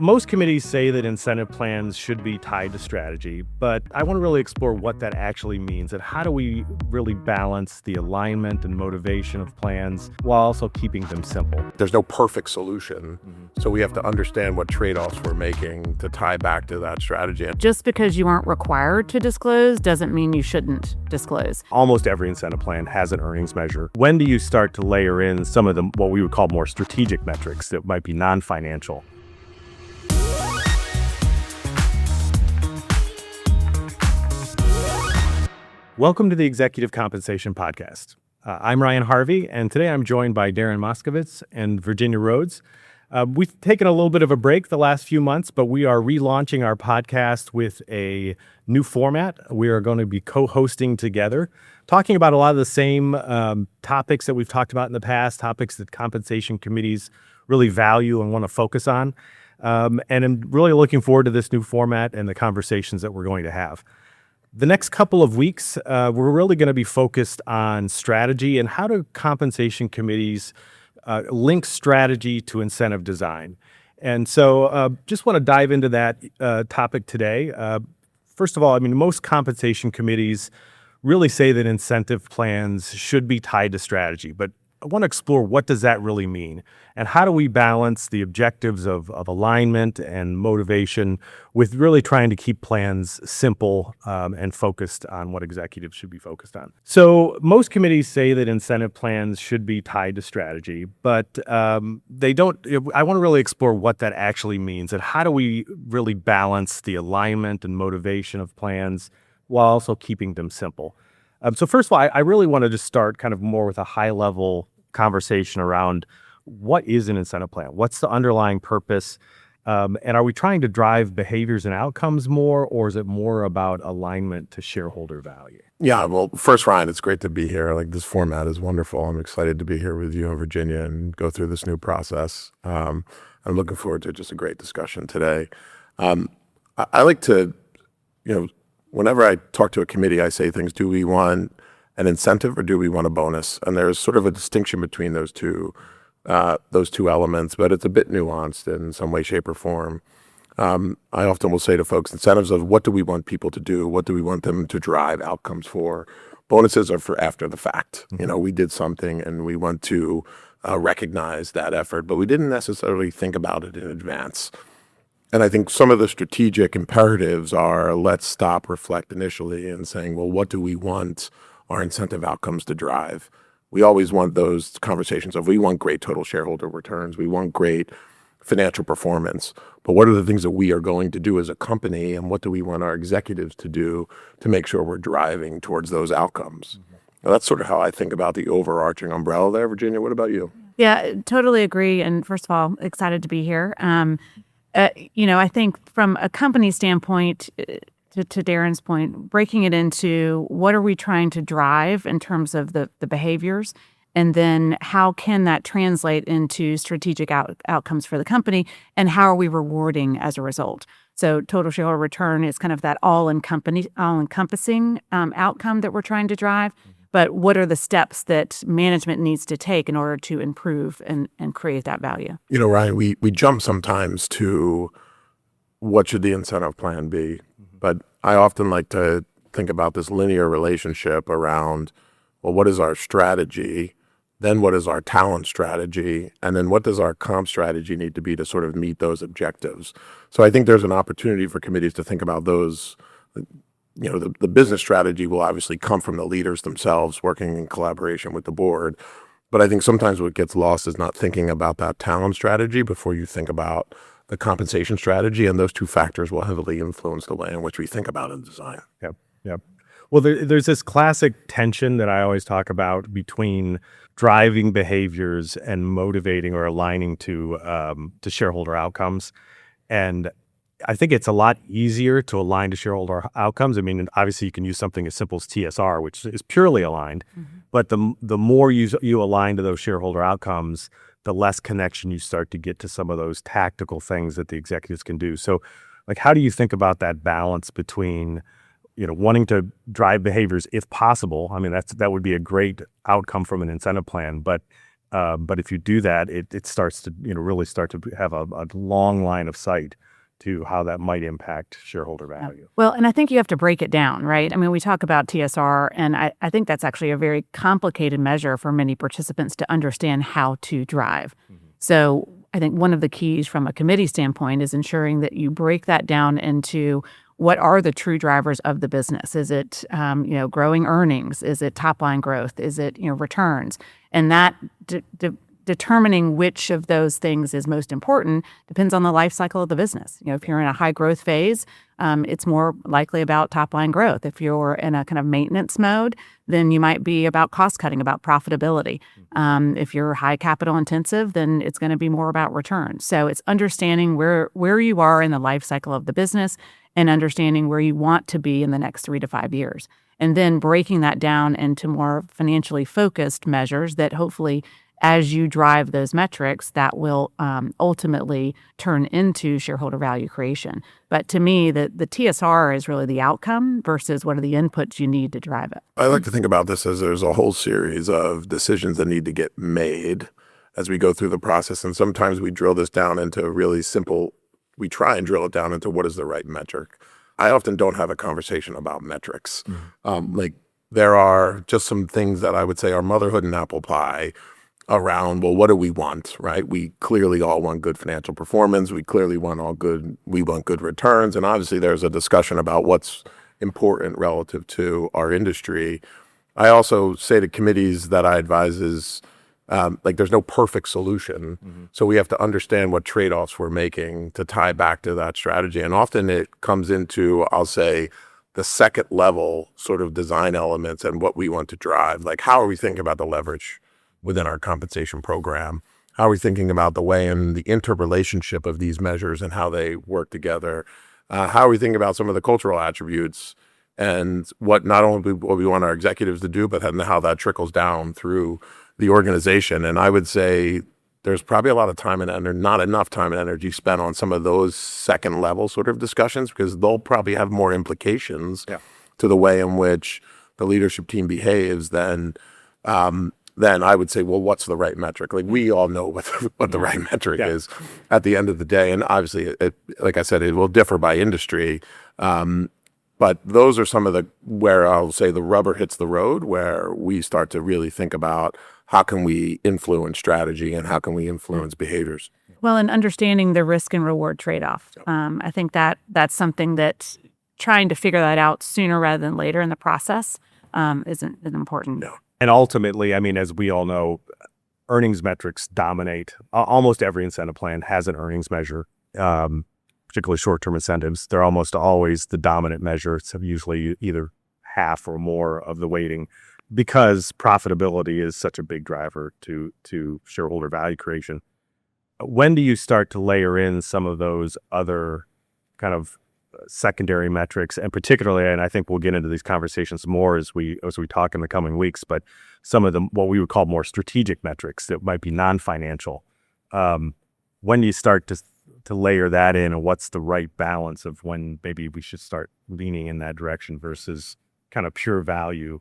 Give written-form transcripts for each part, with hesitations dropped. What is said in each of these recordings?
Most committees say that incentive plans should be tied to strategy, but I want to really explore what that actually means and how do we really balance the alignment and motivation of plans while also keeping them simple. There's no perfect solution, so we have to understand what trade-offs we're making to tie back to that strategy. Just because you aren't required to disclose doesn't mean you shouldn't disclose. Almost every incentive plan has an earnings measure. When do you start to layer in some of the what we would call more strategic metrics that might be non-financial? Welcome to the Executive Compensation Podcast. I'm Ryan Harvey, and today I'm joined by Darren Moskovitz and Virginia Rhodes. We've taken a little bit of a break the last few months, but we are relaunching our podcast with a new format. We are going to be co-hosting together, talking about a lot of the same topics that we've talked about in the past, topics that compensation committees really value and want to focus on. And I'm really looking forward to this new format and the conversations that we're going to have. The next couple of weeks, we're really going to be focused on strategy and how do compensation committees link strategy to incentive design. And so just want to dive into that topic today. First of all, most compensation committees really say that incentive plans should be tied to strategy, but I want to explore what does that really mean and how do we balance the objectives of alignment and motivation with really trying to keep plans simple and focused on what executives should be focused on. So most committees say that incentive plans should be tied to strategy, but they don't. I want to really explore what that actually means and how do we really balance the alignment and motivation of plans while also keeping them simple. So first of all, I really want to just start kind of more with a high-level conversation around what is an incentive plan? What's the underlying purpose? And are we trying to drive behaviors and outcomes more, or is it more about alignment to shareholder value? Yeah, well, first, Ryan, it's great to be here. Like, this format is wonderful. I'm excited to be here with you and Virginia and go through this new process. I'm looking forward to just a great discussion today. I like to, whenever I talk to a committee, I say things, do we want an incentive or do we want a bonus? And there's sort of a distinction between those two elements, but it's a bit nuanced in some way, shape, or form. I often will say to folks, incentives of what do we want people to do? What do we want them to drive outcomes for? Bonuses are for after the fact. We did something and we want to recognize that effort, but we didn't necessarily think about it in advance. And I think some of the strategic imperatives are let's stop, reflect initially and saying, well, what do we want our incentive outcomes to drive? We always want those conversations of we want great total shareholder returns. We want great financial performance. But what are the things that we are going to do as a company and what do we want our executives to do to make sure we're driving towards those outcomes? Now, that's sort of how I think about the overarching umbrella there. Virginia, what about you? Yeah, totally agree. And first of all, excited to be here. I think from a company standpoint, to Darren's point, breaking it into what are we trying to drive in terms of the behaviors, and then how can that translate into strategic outcomes for the company, and how are we rewarding as a result? So total shareholder return is kind of that all-encompassing outcome that we're trying to drive. But what are the steps that management needs to take in order to improve and create that value? Ryan, we jump sometimes to what should the incentive plan be? But I often like to think about this linear relationship around, well, what is our strategy? Then what is our talent strategy? And then what does our comp strategy need to be to sort of meet those objectives? So I think there's an opportunity for committees to think about those. The business strategy will obviously come from the leaders themselves working in collaboration with the board. But I think sometimes what gets lost is not thinking about that talent strategy before you think about the compensation strategy. And those two factors will heavily influence the way in which we think about and design. Yep. Well, there's this classic tension that I always talk about between driving behaviors and motivating or aligning to shareholder outcomes. And I think it's a lot easier to align to shareholder outcomes. Obviously you can use something as simple as TSR, which is purely aligned, but the more you align to those shareholder outcomes, the less connection you start to get to some of those tactical things that the executives can do. So, how do you think about that balance between, wanting to drive behaviors if possible? That would be a great outcome from an incentive plan, but But if you do that, it starts to really start to have a long line of sight to how that might impact shareholder value. Well, and I think you have to break it down, right? I mean, we talk about TSR, and I think that's actually a very complicated measure for many participants to understand how to drive. So I think one of the keys from a committee standpoint is ensuring that you break that down into what are the true drivers of the business. Is it growing earnings? Is it top line growth? Is it returns? And that determining which of those things is most important depends on the life cycle of the business. If you're in a high growth phase, it's more likely about top line growth. If you're in a kind of maintenance mode, then you might be about cost cutting, about profitability. If you're high capital intensive, then it's going to be more about returns. So it's understanding where you are in the life cycle of the business and understanding where you want to be in the next 3 to 5 years. And then breaking that down into more financially focused measures that hopefully, as you drive those metrics, that will ultimately turn into shareholder value creation. But to me, the TSR is really the outcome versus what are the inputs you need to drive it. I like to think about this as there's a whole series of decisions that need to get made as we go through the process. And sometimes we drill this down into really simple, we try and drill it down into what is the right metric. I often don't have a conversation about metrics. There are just some things that I would say are motherhood and apple pie around, well, what do we want, right? We clearly all want good financial performance. We clearly want we want good returns. And obviously there's a discussion about what's important relative to our industry. I also say to committees that I advise is, there's no perfect solution. So we have to understand what trade-offs we're making to tie back to that strategy. And often it comes into, I'll say, the second level sort of design elements and what we want to drive. Like, how are we thinking about the leverage within our compensation program? How are we thinking about the way and the interrelationship of these measures and how they work together? How are we thinking about some of the cultural attributes and what not only what we want our executives to do, but how that trickles down through the organization? And I would say there's probably a lot of time and not enough time and energy spent on some of those second level sort of discussions, because they'll probably have more implications to the way in which the leadership team behaves than I would say, well, what's the right metric? Like, we all know what the right metric is at the end of the day. And obviously, like I said, it will differ by industry. But those are some of where I'll say the rubber hits the road, where we start to really think about how can we influence strategy and how can we influence behaviors. Well, and understanding the risk and reward trade-off. I think that's something that trying to figure that out sooner rather than later in the process isn't important. No. And ultimately, I mean, as we all know, earnings metrics dominate. Almost every incentive plan has an earnings measure, particularly short-term incentives. They're almost always the dominant measure. It's usually either half or more of the weighting, because profitability is such a big driver to shareholder value creation. When do you start to layer in some of those other kind of secondary metrics, and particularly, and I think we'll get into these conversations more as we talk in the coming weeks, but some of them, what we would call more strategic metrics that might be non-financial. When do you start to layer that in, and what's the right balance of when maybe we should start leaning in that direction versus kind of pure value?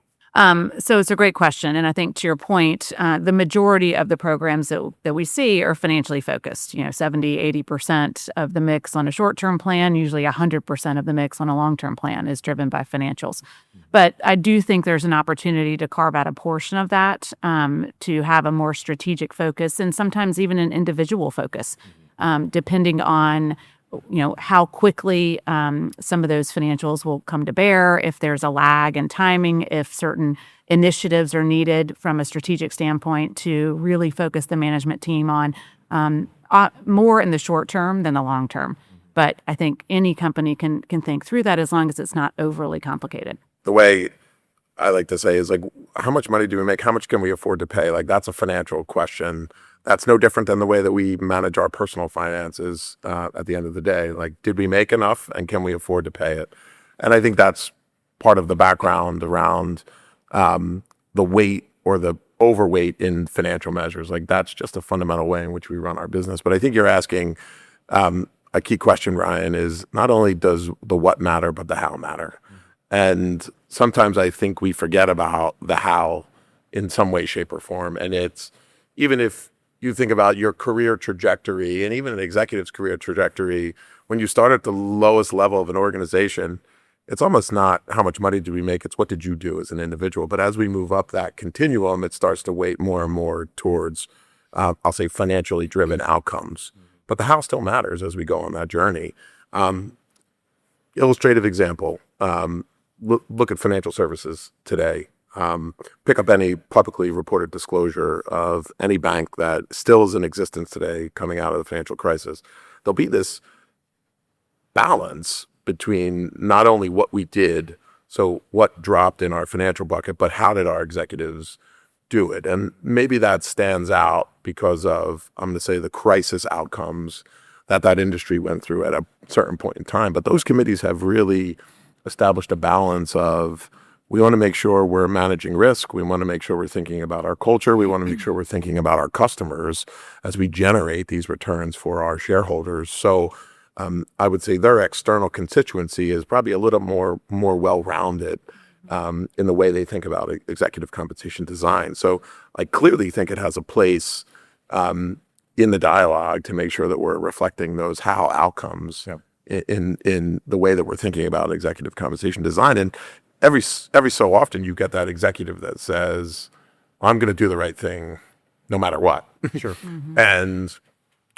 So it's a great question. And I think to your point, the majority of the programs that we see are financially focused, 70, 80% of the mix on a short-term plan, usually 100% of the mix on a long-term plan is driven by financials. But I do think there's an opportunity to carve out a portion of that to have a more strategic focus, and sometimes even an individual focus, depending on how quickly some of those financials will come to bear, if there's a lag in timing, if certain initiatives are needed from a strategic standpoint to really focus the management team on more in the short term than the long term. But I think any company can think through that as long as it's not overly complicated. The way I like to say is, like, how much money do we make? How much can we afford to pay? Like, that's a financial question. That's no different than the way that we manage our personal finances at the end of the day. Like, did we make enough, and can we afford to pay it? And I think that's part of the background around the weight or the overweight in financial measures. Like, that's just a fundamental way in which we run our business. But I think you're asking a key question, Ryan, is not only does the what matter, but the how matter. And sometimes I think we forget about the how in some way, shape, or form. And it's even if you think about your career trajectory and even an executive's career trajectory, when you start at the lowest level of an organization, it's almost not how much money do we make, it's what did you do as an individual. But as we move up that continuum, it starts to weight more and more towards, I'll say, financially driven outcomes. But the how still matters as we go on that journey. Illustrative example, look at financial services today. Pick up any publicly reported disclosure of any bank that still is in existence today coming out of the financial crisis. There'll be this balance between not only what we did, so what dropped in our financial bucket, but how did our executives do it? And maybe that stands out because of, I'm going to say, the crisis outcomes that industry went through at a certain point in time. But those committees have really established a balance of, we want to make sure we're managing risk. We want to make sure we're thinking about our culture. We want to make sure we're thinking about our customers as we generate these returns for our shareholders. So I would say their external constituency is probably a little more well-rounded in the way they think about executive compensation design. So I clearly think it has a place in the dialogue to make sure that we're reflecting those how outcomes in the way that we're thinking about executive compensation design. And every so often you get that executive that says, I'm going to do the right thing no matter what. Sure. And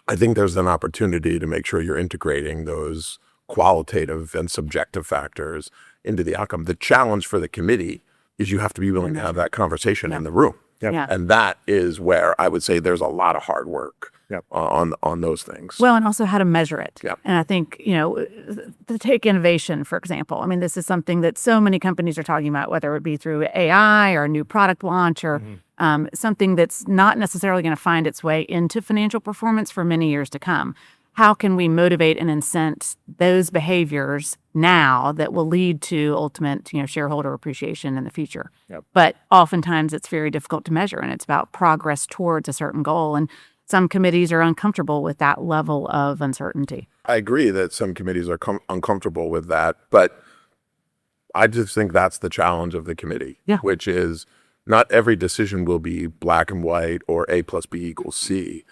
I think there's an opportunity to make sure you're integrating those qualitative and subjective factors into the outcome. The challenge for the committee is you have to be willing to have that conversation in the room. Yep. Yeah. And that is where I would say there's a lot of hard work on those things. Well, and also how to measure it. Yep. And I think, to take innovation, for example, I mean, this is something that so many companies are talking about, whether it be through AI or a new product launch or something that's not necessarily going to find its way into financial performance for many years to come. How can we motivate and incent those behaviors now that will lead to ultimate, shareholder appreciation in the future? Yep. But oftentimes it's very difficult to measure, and it's about progress towards a certain goal. And some committees are uncomfortable with that level of uncertainty. I agree that some committees are uncomfortable with that, but I just think that's the challenge of the committee, which is not every decision will be black and white or A plus B equals C.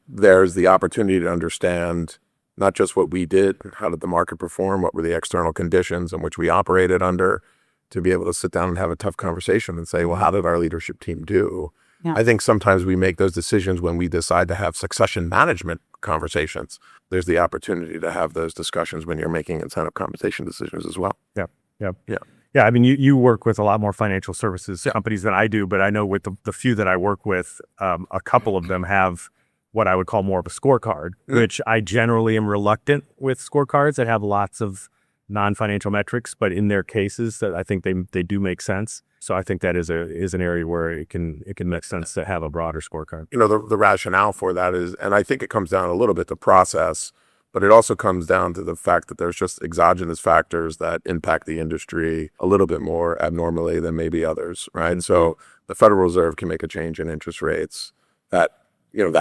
There's the opportunity to understand not just what we did, how did the market perform, what were the external conditions in which we operated under, to be able to sit down and have a tough conversation and say, well, how did our leadership team do? Yeah. I think sometimes we make those decisions when we decide to have succession management conversations. There's the opportunity to have those discussions when you're making incentive compensation decisions as well. Yeah, I mean, you work with a lot more financial services companies than I do, but I know with the few that I work with, a couple of them have what I would call more of a scorecard, which I generally am reluctant with scorecards that have lots of non-financial metrics, but in their cases, that I think they do make sense. So I think that is an area where it can make sense to have a broader scorecard. The rationale for that is, and I think it comes down a little bit to process, but it also comes down to the fact that there's just exogenous factors that impact the industry a little bit more abnormally than maybe others, right? Mm-hmm. So the Federal Reserve can make a change in interest rates that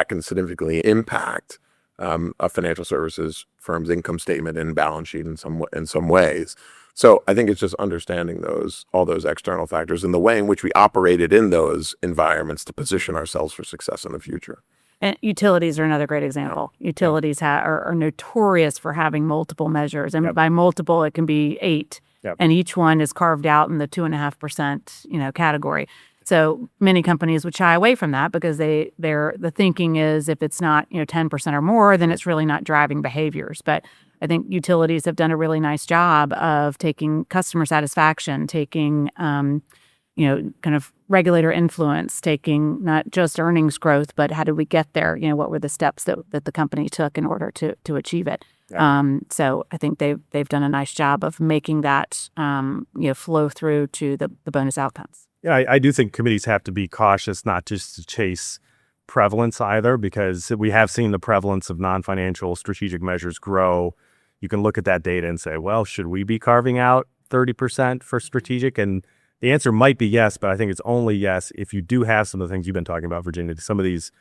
can significantly impact a financial services firm's income statement and balance sheet in some ways. So I think it's just understanding all those external factors and the way in which we operated in those environments to position ourselves for success in the future. And utilities are another great example. Utilities are notorious for having multiple measures, and by multiple, it can be 8, and each one is carved out in the 2.5%, category. So many companies would shy away from that because the thinking is if it's not 10% or more, then it's really not driving behaviors. But I think utilities have done a really nice job of taking customer satisfaction, taking kind of regulator influence, taking not just earnings growth, but how did we get there? What were the steps that the company took in order to achieve it? Yeah. So I think they've done a nice job of making that flow through to the bonus outcomes. Yeah, I do think committees have to be cautious not just to chase prevalence either, because we have seen the prevalence of non-financial strategic measures grow. You can look at that data and say, well, should we be carving out 30% for strategic? And the answer might be yes, but I think it's only yes if you do have some of the things you've been talking about, Virginia, some of these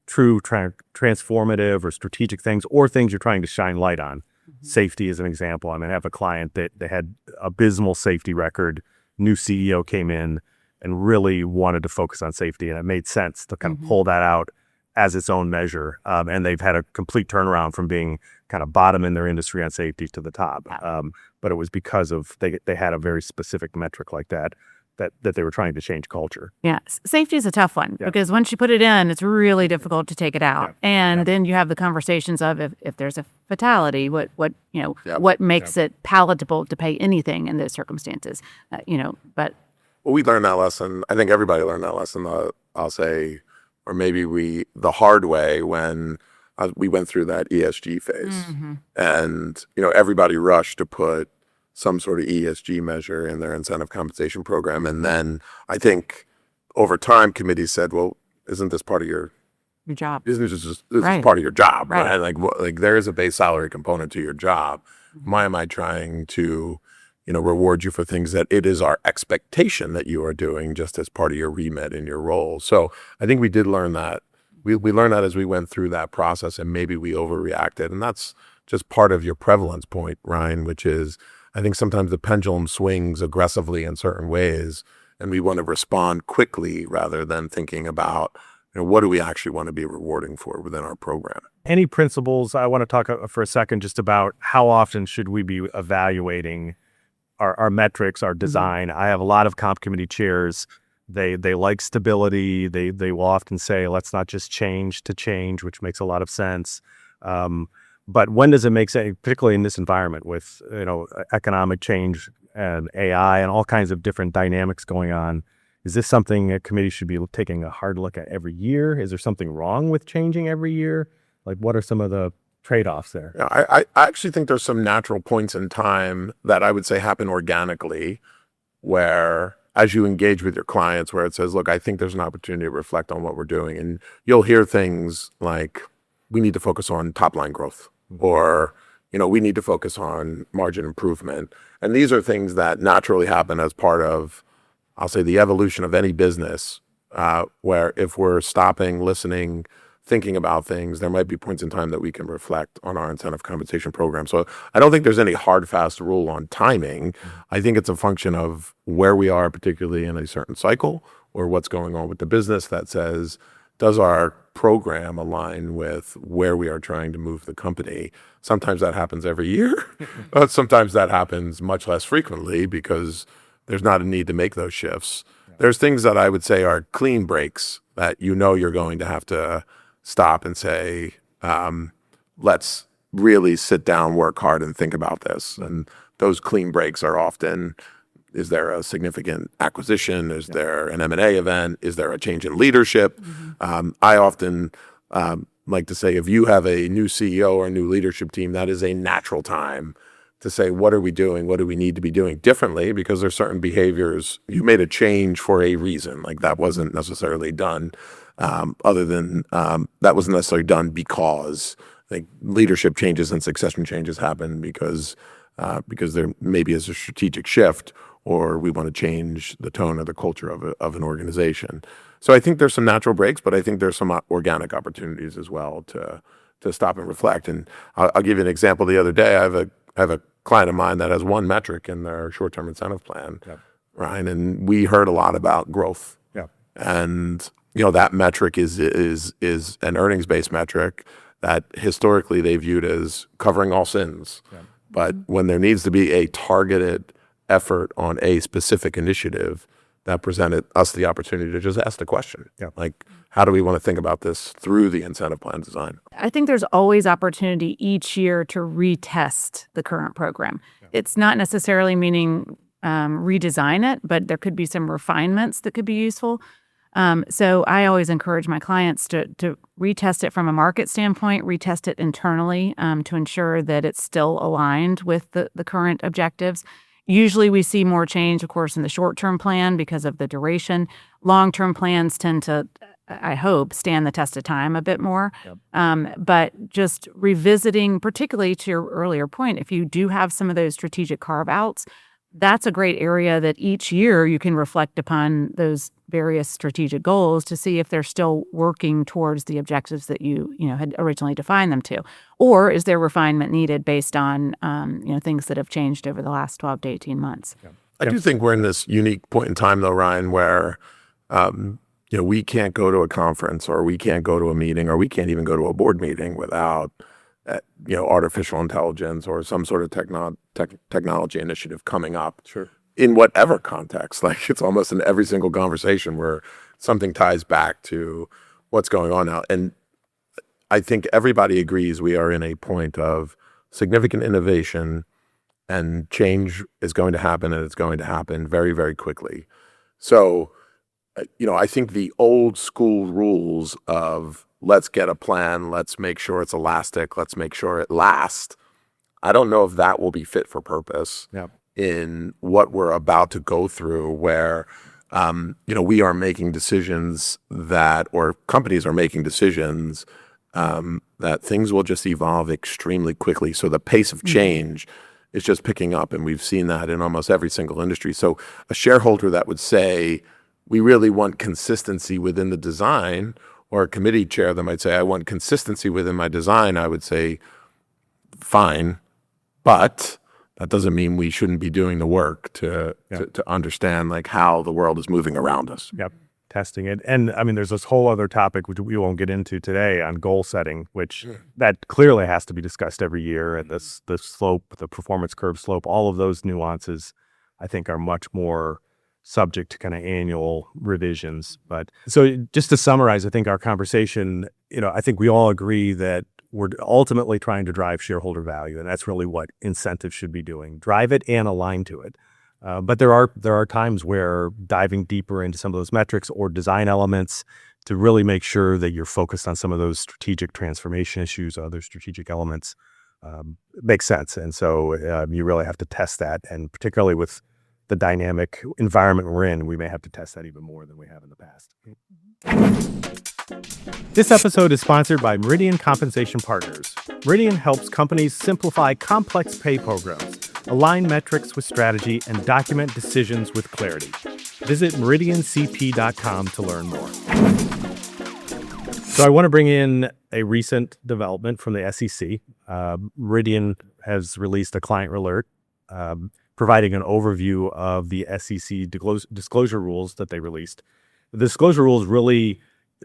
true transformative or strategic things or things you're trying to shine light on. Mm-hmm. Safety is an example. I mean, I have a client that they had abysmal safety record. New CEO came in and really wanted to focus on safety. And it made sense to kind of pull that out as its own measure. And they've had a complete turnaround from being kind of bottom in their industry on safety to the top. But it was because of they had a very specific metric like that they were trying to change culture. Yeah. Safety is a tough one because once you put it in, it's really difficult to take it out. And then you have the conversations of if there's a fatality, what makes it palatable to pay anything in those circumstances, but. Well, we learned that lesson. I think everybody learned that lesson, I'll say, or maybe the hard way when we went through that ESG phase. And, everybody rushed to put some sort of ESG measure in their incentive compensation program. And then I think over time, committees said, well, isn't this part of your job? Isn't this is part of your job? Right? Like there is a base salary component to your job. Why am I trying to, reward you for things that it is our expectation that you are doing just as part of your remit in your role? So I think we did learn that. We learned that as we went through that process, and maybe we overreacted. And that's just part of your prevalence point, Ryan, which is I think sometimes the pendulum swings aggressively in certain ways, and we want to respond quickly rather than thinking about, what do we actually want to be rewarding for within our program. Any principles, I want to talk for a second just about how often should we be evaluating our metrics, our design. I have a lot of comp committee chairs. They like stability. They will often say, let's not just change to change, which makes a lot of sense. But when does it make sense, particularly in this environment with economic change and AI and all kinds of different dynamics going on? Is this something a committee should be taking a hard look at every year? Is there something wrong with changing every year? Like, what are some of the trade-offs there? I actually think there's some natural points in time that I would say happen organically where, as you engage with your clients, where it says, look, I think there's an opportunity to reflect on what we're doing. And you'll hear things like, we need to focus on top-line growth. Or, we need to focus on margin improvement. And these are things that naturally happen as part of, I'll say, the evolution of any business, where if we're stopping, listening, thinking about things, there might be points in time that we can reflect on our incentive compensation program. So I don't think there's any hard, fast rule on timing. I think it's a function of where we are, particularly in a certain cycle, or what's going on with the business that says, does our program align with where we are trying to move the company? Sometimes that happens every year, but sometimes that happens much less frequently because there's not a need to make those shifts. There's things that I would say are clean breaks that you're going to have to stop and say, let's really sit down, work hard, and think about this. And those clean breaks are often, is there a significant acquisition? Is there an M&A event? Is there a change in leadership? I often like to say, if you have a new CEO or a new leadership team, that is a natural time to say, what are we doing? What do we need to be doing differently? Because there's certain behaviors. You made a change for a reason. Like that wasn't necessarily done other than that wasn't necessarily done because leadership changes and succession changes happen because there maybe is a strategic shift, or we want to change the tone or the culture of an organization. So I think there's some natural breaks, but I think there's some organic opportunities as well to stop and reflect. And I'll give you an example. The other day, I have a client of mine that has one metric in their short-term incentive plan, Ryan, and we heard a lot about growth. And that metric is an earnings-based metric that historically they viewed as covering all sins. But when there needs to be a targeted effort on a specific initiative, that presented us the opportunity to just ask the question. Like, how do we want to think about this through the incentive plan design? I think there's always opportunity each year to retest the current program. It's not necessarily meaning redesign it, but there could be some refinements that could be useful. So I always encourage my clients to retest it from a market standpoint, retest it internally to ensure that it's still aligned with the current objectives. Usually we see more change, of course, in the short-term plan because of the duration. Long-term plans tend to, I hope, stand the test of time a bit more. But just revisiting, particularly to your earlier point, if you do have some of those strategic carve-outs, that's a great area that each year you can reflect upon those various strategic goals to see if they're still working towards the objectives that you had originally defined them to, or is there refinement needed based on things that have changed over the last 12 to 18 months. I do think we're in this unique point in time, though, Ryan, where we can't go to a conference, or we can't go to a meeting, or we can't even go to a board meeting without artificial intelligence or some sort of technology initiative coming up. Sure. In whatever context. Like, it's almost in every single conversation where something ties back to what's going on now. And I think everybody agrees we are in a point of significant innovation, and change is going to happen, and it's going to happen very, very quickly. So, I think the old school rules of let's get a plan, let's make sure it's elastic, let's make sure it lasts, I don't know if that will be fit for purpose in what we're about to go through, where we are making decisions or companies are making decisions that things will just evolve extremely quickly. So the pace of change is just picking up, and we've seen that in almost every single industry. So a shareholder that would say, we really want consistency within the design, or a committee chair that might say, I want consistency within my design, I would say, fine, but that doesn't mean we shouldn't be doing the work to understand like how the world is moving around us. Yep. Testing it. And I mean, there's this whole other topic, which we won't get into today, on goal setting, which that clearly has to be discussed every year. And the slope, the performance curve slope, all of those nuances, I think, are much more subject to kind of annual revisions. But so just to summarize, I think our conversation, I think we all agree that we're ultimately trying to drive shareholder value, and that's really what incentives should be doing. Drive it and align to it. But there are times where diving deeper into some of those metrics or design elements to really make sure that you're focused on some of those strategic transformation issues, other strategic elements, makes sense. And so you really have to test that. And particularly with the dynamic environment we're in, we may have to test that even more than we have in the past. This episode is sponsored by Meridian Compensation Partners. Meridian helps companies simplify complex pay programs, align metrics with strategy, and document decisions with clarity. Visit meridiancp.com to learn more. So I want to bring in a recent development from the SEC. Meridian has released a client alert providing an overview of the SEC disclosure rules that they released. The disclosure rules really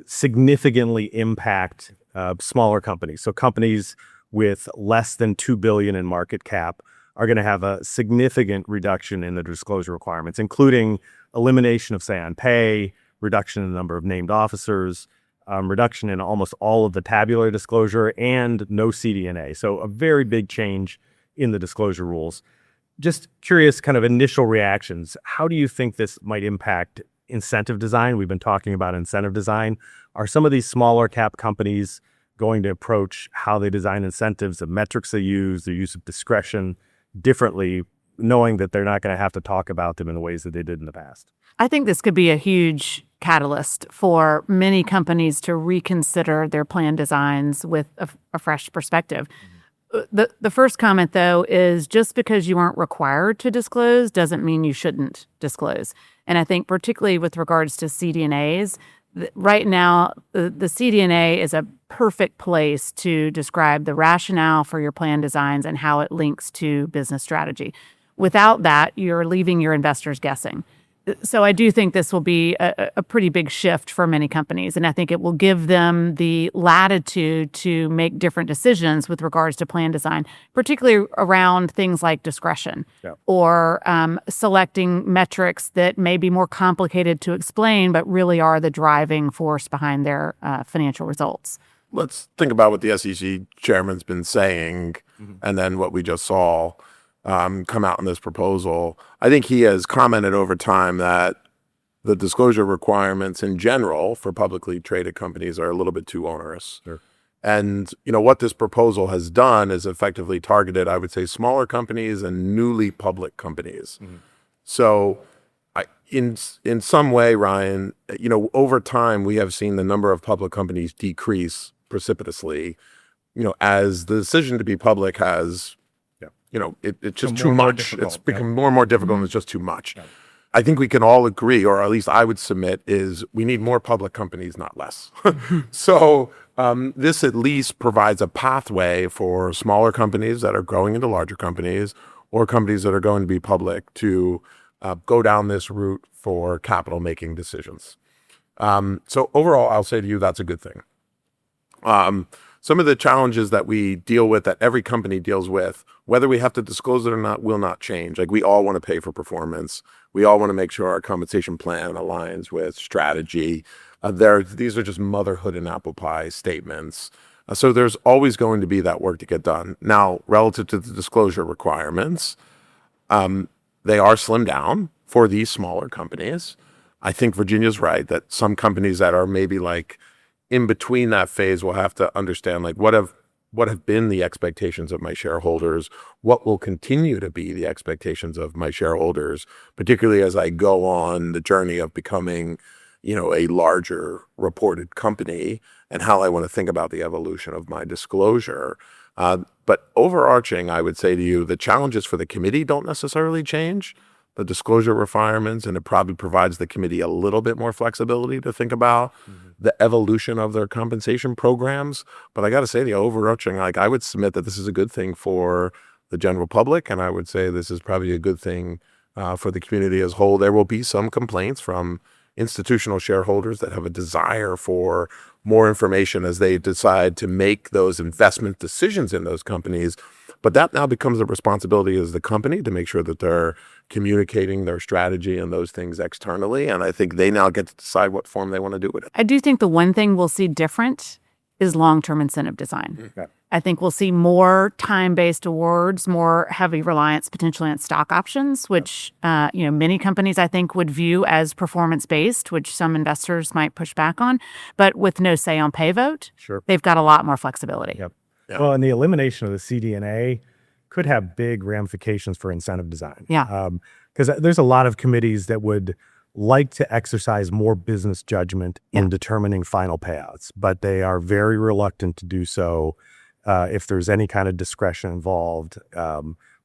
significantly impact smaller companies. So companies with less than $2 billion in market cap are going to have a significant reduction in the disclosure requirements, including elimination of say on pay, reduction in the number of named officers, reduction in almost all of the tabular disclosure, and no CD&A. So a very big change in the disclosure rules. Just curious, kind of initial reactions. How do you think this might impact incentive design? We've been talking about incentive design. Are some of these smaller cap companies going to approach how they design incentives, the metrics they use, their use of discretion differently, knowing that they're not going to have to talk about them in the ways that they did in the past? I think this could be a huge catalyst for many companies to reconsider their plan designs with a fresh perspective. The first comment, though, is just because you aren't required to disclose doesn't mean you shouldn't disclose. And I think particularly with regards to CD&As, right now, the CD&A is a perfect place to describe the rationale for your plan designs and how it links to business strategy. Without that, you're leaving your investors guessing. So I do think this will be a pretty big shift for many companies, and I think it will give them the latitude to make different decisions with regards to plan design, particularly around things like discretion or selecting metrics that may be more complicated to explain, but really are the driving force behind their financial results. Let's think about what the SEC chairman's been saying, and then what we just saw come out in this proposal. I think he has commented over time that the disclosure requirements in general for publicly traded companies are a little bit too onerous. Sure. And what this proposal has done is effectively targeted, I would say, smaller companies and newly public companies. So in some way, Ryan, over time, we have seen the number of public companies decrease precipitously, as the decision to be public has it's just too much. It's become more and more difficult, and it's just too much. I think we can all agree, or at least I would submit, is we need more public companies, not less. So this at least provides a pathway for smaller companies that are growing into larger companies, or companies that are going to be public, to go down this route for capital making decisions. So overall, I'll say to you, that's a good thing. Some of the challenges that we deal with, that every company deals with, whether we have to disclose it or not, will not change. Like, we all want to pay for performance. We all want to make sure our compensation plan aligns with strategy. These are just motherhood and apple pie statements. So there's always going to be that work to get done. Now, relative to the disclosure requirements, they are slimmed down for these smaller companies. I think Virginia's right that some companies that are maybe like in between that phase will have to understand, like, what have been the expectations of my shareholders, what will continue to be the expectations of my shareholders, particularly as I go on the journey of becoming, a larger reported company, and how I want to think about the evolution of my disclosure. But overarching, I would say to you, the challenges for the committee don't necessarily change, the disclosure requirements, and it probably provides the committee a little bit more flexibility to think about the evolution of their compensation programs. But I got to say, the overarching, I would submit that this is a good thing for the general public, and I would say this is probably a good thing for the community as a whole. There will be some complaints from institutional shareholders that have a desire for more information as they decide to make those investment decisions in those companies. But that now becomes a responsibility as the company to make sure that they're communicating their strategy and those things externally. And I think they now get to decide what form they want to do with it. I do think the one thing we'll see different is long-term incentive design. Okay. I think we'll see more time-based awards, more heavy reliance potentially on stock options, which many companies I think would view as performance-based, which some investors might push back on. But with no say on pay vote, Sure. they've got a lot more flexibility. Yep. Yeah. Well, and the elimination of the CD&A could have big ramifications for incentive design. Yeah. Because there's a lot of committees that would like to exercise more business judgment in determining final payouts, but they are very reluctant to do so if there's any kind of discretion involved.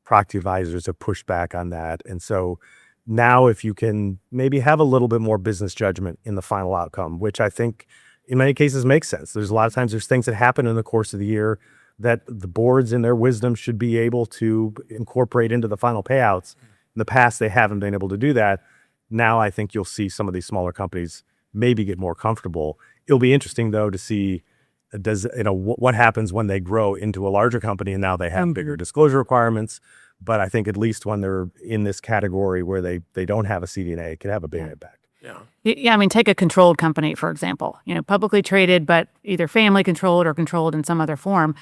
Proxy advisors have pushed back on that. And so now if you can maybe have a little bit more business judgment in the final outcome, which I think in many cases makes sense. There's a lot of times there's things that happen in the course of the year that the boards in their wisdom should be able to incorporate into the final payouts. In the past, they haven't been able to do that. Now I think you'll see some of these smaller companies maybe get more comfortable. It'll be interesting though to see what happens when they grow into a larger company and now they have bigger disclosure requirements. But I think at least when they're in this category where they don't have a CD&A, it could have a big impact. Yeah. Yeah, I mean, take a controlled company, for example, publicly traded, but either family controlled or controlled in some other form.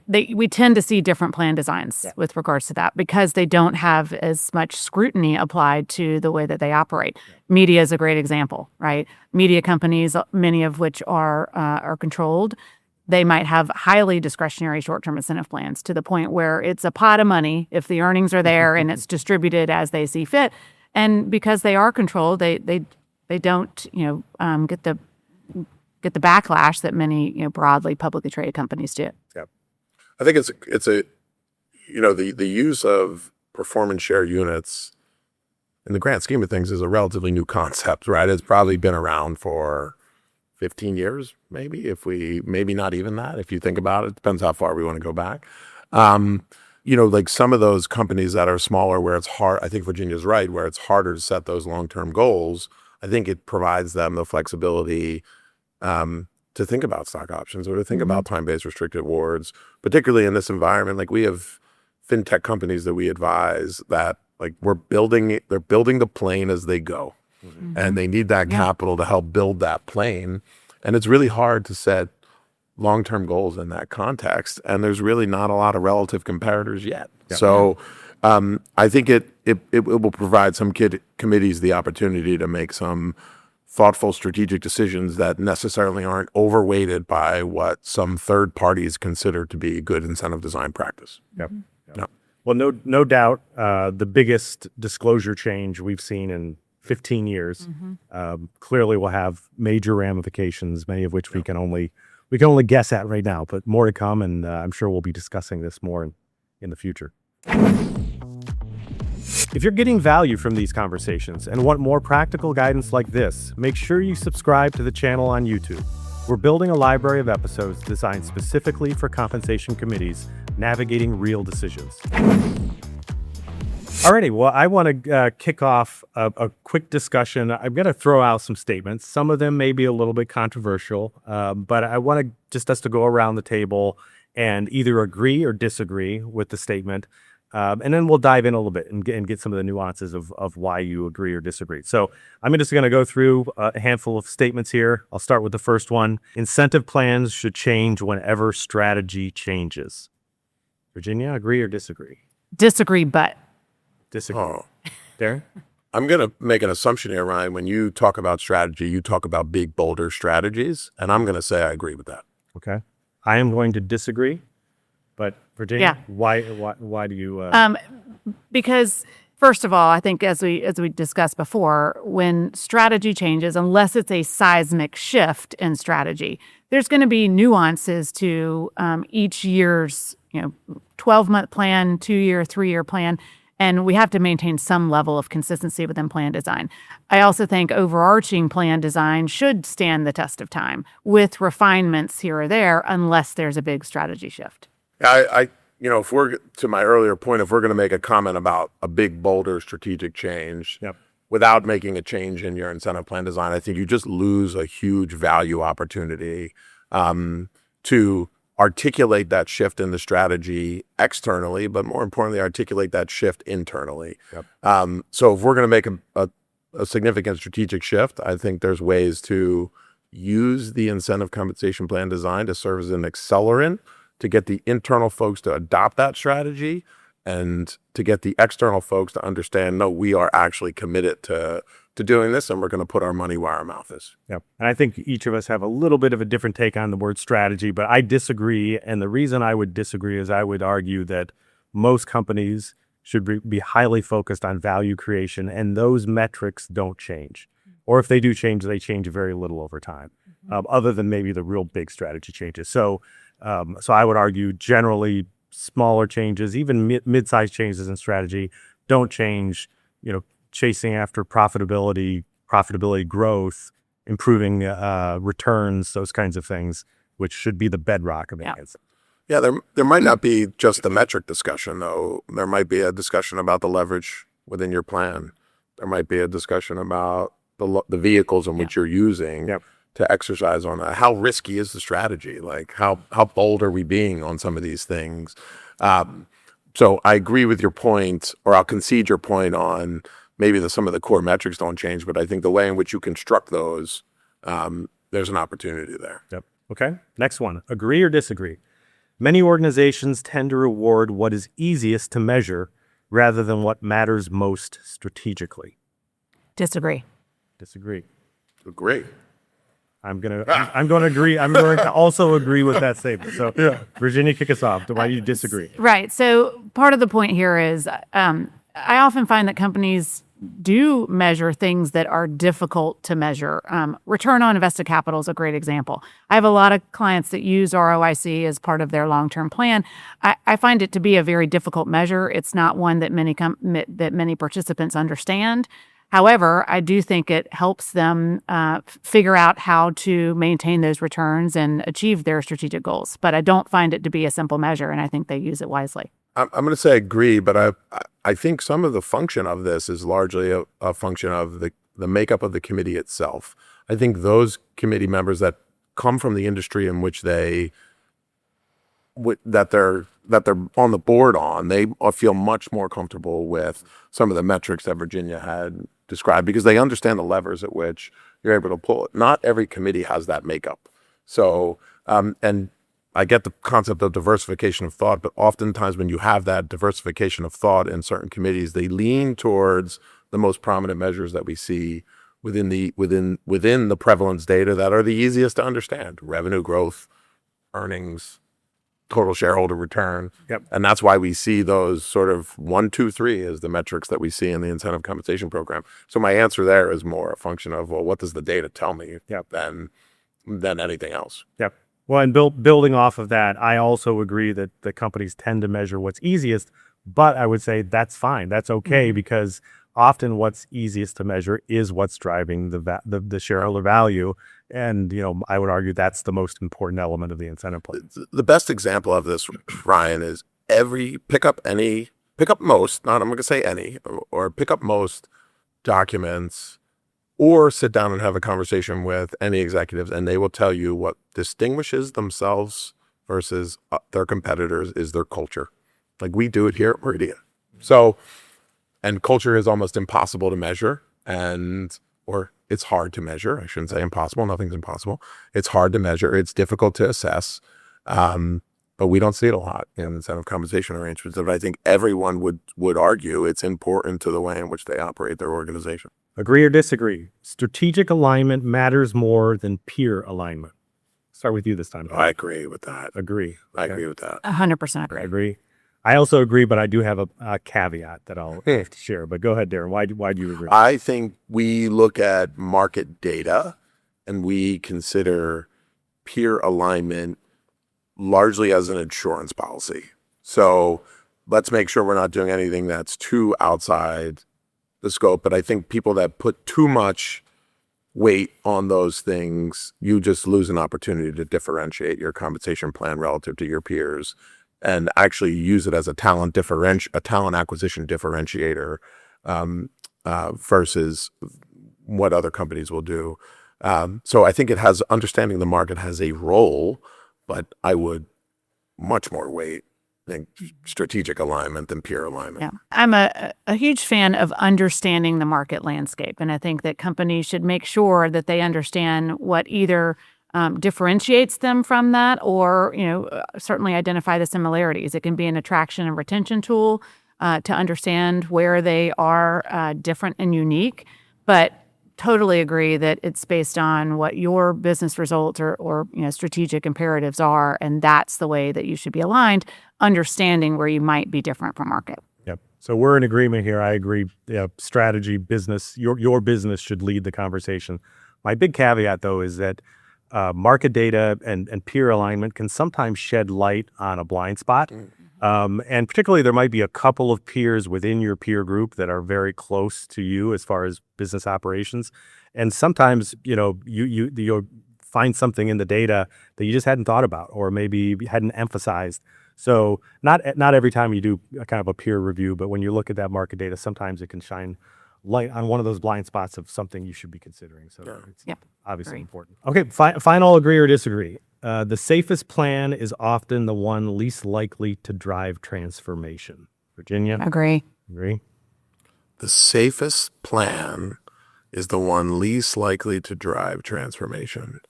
We tend to see different plan designs with regards to that because they don't have as much scrutiny applied to the way that they operate. Media is a great example, right? Media companies, many of which are controlled, they might have highly discretionary short-term incentive plans to the point where it's a pot of money if the earnings are there and it's distributed as they see fit. And because they are controlled, they don't get the backlash that many broadly publicly traded companies do. Yeah. I think it's the use of performance share units in the grand scheme of things is a relatively new concept, right? It's probably been around for 15 years, maybe not even that. If you think about it, depends how far we want to go back. Like some of those companies that are smaller where it's hard, I think Virginia's right, where it's harder to set those long-term goals. I think it provides them the flexibility to think about stock options or to think about time-based restricted awards, particularly in this environment. Like we have fintech companies that we advise that like they're building the plane as they go. And they need that capital to help build that plane. And it's really hard to set long-term goals in that context. And there's really not a lot of relative comparators yet. Yeah. So I think it will provide some committees the opportunity to make some thoughtful strategic decisions that necessarily aren't overweighted by what some third parties consider to be good incentive design practice. Yep. Yep. Well, no doubt the biggest disclosure change we've seen in 15 years clearly will have major ramifications, many of which we can only guess at right now, but more to come. And I'm sure we'll be discussing this more in the future. If you're getting value from these conversations and want more practical guidance like this, make sure you subscribe to the channel on YouTube. We're building a library of episodes designed specifically for compensation committees navigating real decisions. Alrighty, well, I want to kick off a quick discussion. I'm going to throw out some statements. Some of them may be a little bit controversial, but I want us to go around the table and either agree or disagree with the statement. And then we'll dive in a little bit and get some of the nuances of why you agree or disagree. So I'm just going to go through a handful of statements here. I'll start with the first one. Incentive plans should change whenever strategy changes. Virginia, agree or disagree? Disagree, but. Disagree. Oh, Darren? I'm going to make an assumption here, Ryan. When you talk about strategy, you talk about big, bolder strategies, and I'm going to say I agree with that. Okay. I am going to disagree, but Virginia, why do you? Because first of all, I think as we discussed before, when strategy changes, unless it's a seismic shift in strategy, there's going to be nuances to each year's 12-month plan, 2-year, 3-year plan. And we have to maintain some level of consistency within plan design. I also think overarching plan design should stand the test of time with refinements here or there, unless there's a big strategy shift. If we're to my earlier point, if we're going to make a comment about a big, bolder strategic change without making a change in your incentive plan design, I think you just lose a huge value opportunity to articulate that shift in the strategy externally, but more importantly, articulate that shift internally. So if we're going to make a significant strategic shift, I think there's ways to use the incentive compensation plan design to serve as an accelerant to get the internal folks to adopt that strategy and to get the external folks to understand, no, we are actually committed to doing this, and we're going to put our money where our mouth is. Yep. And I think each of us have a little bit of a different take on the word strategy, but I disagree. And the reason I would disagree is I would argue that most companies should be highly focused on value creation, and those metrics don't change. Or if they do change, they change very little over time, other than maybe the real big strategy changes. So I would argue generally smaller changes, even mid-sized changes in strategy, don't change, chasing after profitability growth, improving returns, those kinds of things, which should be the bedrock of the answer. Yeah, there might not be just the metric discussion, though. There might be a discussion about the leverage within your plan. There might be a discussion about the vehicles in which you're using to exercise on that. How risky is the strategy? Like how bold are we being on some of these things? So I agree with your point, or I'll concede your point on maybe some of the core metrics don't change, but I think the way in which you construct those, there's an opportunity there. Yep. Okay. Next one. Agree or disagree? Many organizations tend to reward what is easiest to measure rather than what matters most strategically. Disagree. Disagree. Agree. I'm going to agree. I'm going to also agree with that statement. So Virginia, kick us off. Why do you disagree? Right. So part of the point here is I often find that companies do measure things that are difficult to measure. Return on invested capital is a great example. I have a lot of clients that use ROIC as part of their long-term plan. I find it to be a very difficult measure. It's not one that many participants understand. However, I do think it helps them figure out how to maintain those returns and achieve their strategic goals. But I don't find it to be a simple measure, and I think they use it wisely. I'm going to say agree, but I think some of the function of this is largely a function of the makeup of the committee itself. I think those committee members that come from the industry in which that they're on the board on, they feel much more comfortable with some of the metrics that Virginia had described because they understand the levers at which you're able to pull it. Not every committee has that makeup. So, and I get the concept of diversification of thought, but oftentimes when you have that diversification of thought in certain committees, they lean towards the most prominent measures that we see within the prevalence data that are the easiest to understand: revenue growth, earnings, total shareholder return. And that's why we see those sort of 1, 2, 3 as the metrics that we see in the incentive compensation program. So my answer there is more a function of, well, what does the data tell me than anything else. Yep. Well, and building off of that, I also agree that the companies tend to measure what's easiest, but I would say that's fine. That's okay because often what's easiest to measure is what's driving the shareholder value. And, I would argue that's the most important element of the incentive plan. The best example of this, Ryan, is pick up any pick up most, not I'm going to say any, or pick up most documents or sit down and have a conversation with any executives, and they will tell you what distinguishes themselves versus their competitors is their culture. Like we do it here at Meridian. So, and culture is almost impossible to measure, or it's hard to measure. I shouldn't say impossible. Nothing's impossible. It's hard to measure. It's difficult to assess. But we don't see it a lot in incentive compensation arrangements. But I think everyone would argue it's important to the way in which they operate their organization. Agree or disagree? Strategic alignment matters more than peer alignment. Start with you this time. I agree with that. Agree. I agree with that. 100% agree. Agree. I also agree, but I do have a caveat that I'll share. But go ahead, Darren. Why do you agree? I think we look at market data and we consider peer alignment largely as an insurance policy. So let's make sure we're not doing anything that's too outside the scope. But I think people that put too much weight on those things, you just lose an opportunity to differentiate your compensation plan relative to your peers and actually use it as a talent acquisition differentiator versus what other companies will do. So I think understanding the market has a role, but I would much more weight think strategic alignment than peer alignment. Yeah. I'm a huge fan of understanding the market landscape. And I think that companies should make sure that they understand what either differentiates them from that or, certainly identify the similarities. It can be an attraction and retention tool to understand where they are different and unique. But totally agree that it's based on what your business results or strategic imperatives are, and that's the way that you should be aligned, understanding where you might be different from market. Yep. So we're in agreement here. I agree. Strategy, business, your business should lead the conversation. My big caveat, though, is that market data and peer alignment can sometimes shed light on a blind spot. And particularly, there might be a couple of peers within your peer group that are very close to you as far as business operations. And sometimes, you'll find something in the data that you just hadn't thought about or maybe hadn't emphasized. So not every time you do a kind of a peer review, but when you look at that market data, sometimes it can shine light on one of those blind spots of something you should be considering. So it's obviously important. Okay, final agree or disagree. The safest plan is often the one least likely to drive transformation. Virginia? Agree. The safest plan is the one least likely to drive transformation.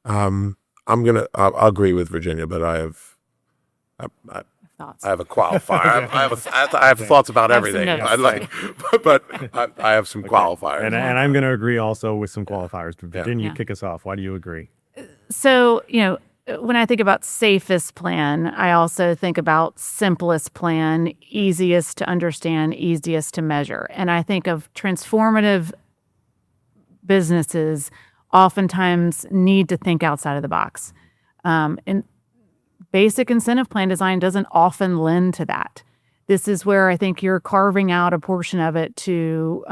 I'll agree with Virginia, but I have Thoughts. I have a qualifier. I have thoughts about everything. But I have some qualifiers. And I'm going to agree also with some qualifiers. Virginia, kick us off. Why do you agree? So, when I think about safest plan, I also think about simplest plan, easiest to understand, easiest to measure. And I think of transformative businesses oftentimes need to think outside of the box. And basic incentive plan design doesn't often lend to that. This is where I think you're carving out a portion of it to,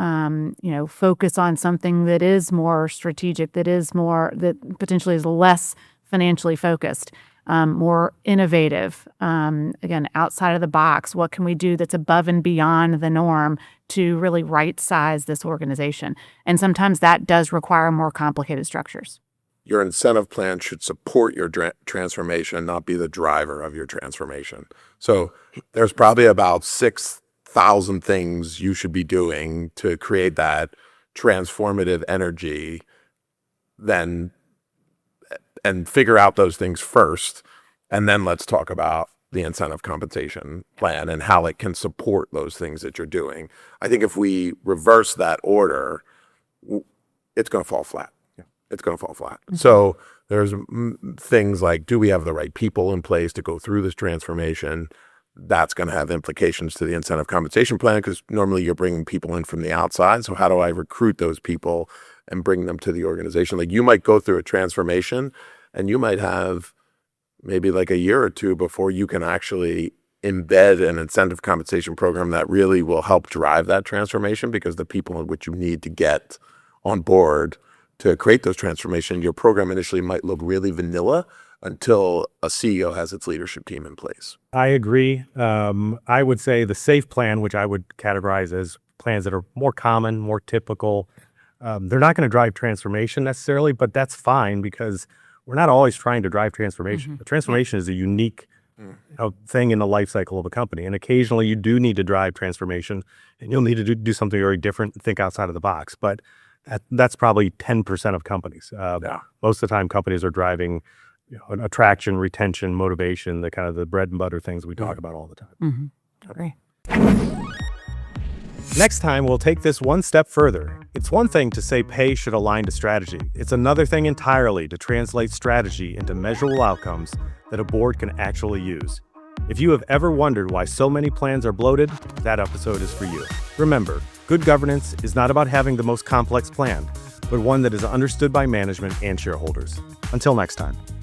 focus on something that is more strategic, that potentially is less financially focused, more innovative. Again, outside of the box, what can we do that's above and beyond the norm to really right-size this organization? And sometimes that does require more complicated structures. Your incentive plan should support your transformation, not be the driver of your transformation. So there's probably about 6,000 things you should be doing to create that transformative energy, and figure out those things first. And then let's talk about the incentive compensation plan and how it can support those things that you're doing. I think if we reverse that order, it's going to fall flat. It's going to fall flat. Mm-hmm. So there's things like, do we have the right people in place to go through this transformation? That's going to have implications to the incentive compensation plan because normally you're bringing people in from the outside. So how do I recruit those people and bring them to the organization? Like you might go through a transformation and you might have maybe like a year or two before you can actually embed an incentive compensation program that really will help drive that transformation because the people in which you need to get on board to create those transformation, your program initially might look really vanilla, until a CEO has its leadership team in place. I agree. I would say the SAFE plan, which I would categorize as plans that are more common, more typical, they're not going to drive transformation necessarily, but that's fine because we're not always trying to drive transformation. The transformation is a unique thing in the life cycle of a company. And occasionally you do need to drive transformation and you'll need to do something very different and think outside of the box. But that's probably 10% of companies. Most of the time companies are driving attraction, retention, motivation, the kind of the bread and butter things we talk about all the time. Agree. Next time, we'll take this one step further. It's one thing to say pay should align to strategy. It's another thing entirely to translate strategy into measurable outcomes that a board can actually use. If you have ever wondered why so many plans are bloated, that episode is for you. Remember, good governance is not about having the most complex plan, but one that is understood by management and shareholders. Until next time.